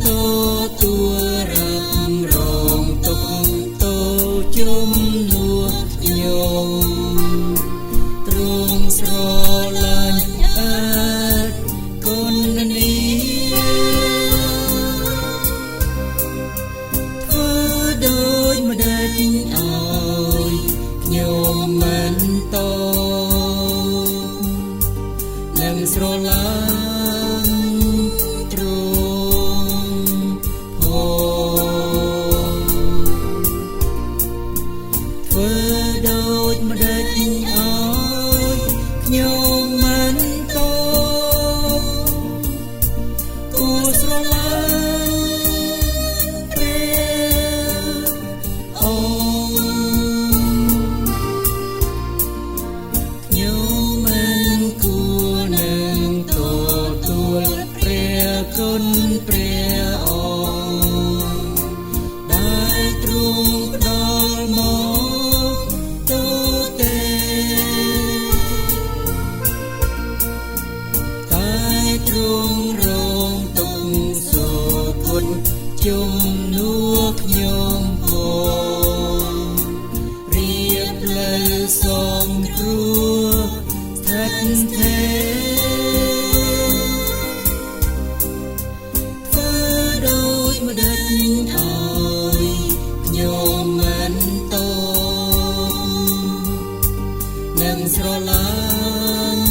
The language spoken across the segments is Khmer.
ទទួលរាប់រងទុកតូចជំនួសខ្ញុំទ្រង់ស្រឡាញ់អាចគុណនេះធ្វើដូចម្ដេចឲ្យខ្ញុំមិនតនឹងស្រឡាញ់ទ្រង់ធ្វើដូចម្ដេចឲ្យខ្ញុំមិនតគួរស្រឡាញ់ព្រះអង្គខ្ញុំមិនគួរនឹងទទួលព្រះគុណព្រះអង្គដែលទ្រង់ផ្ដល់មកទូទេតែទ្រង់រងទុក្ខសូគុណជំនួសខ្ញុំផងរៀបលើសងគ្រោះស្ថិតស្ថេរធ្វើដូចម្ដេចឲ្យខ្ញុំមិនតនឹងស្រឡាញ់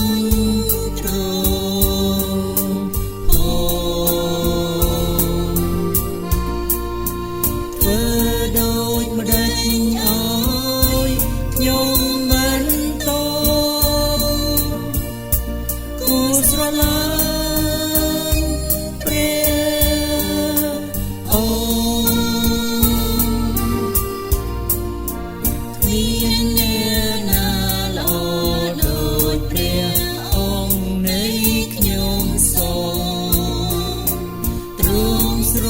ទ្រង់ធ្វើដូចម្ដេចឲ្យខ្ញុំមិនតគួរស្រឡាញ់ព្រះអង្គគ្មានអ្នកណាល្អដូចព្រះអង្គនៃខ្ញុំសងទ្រង់ស្រ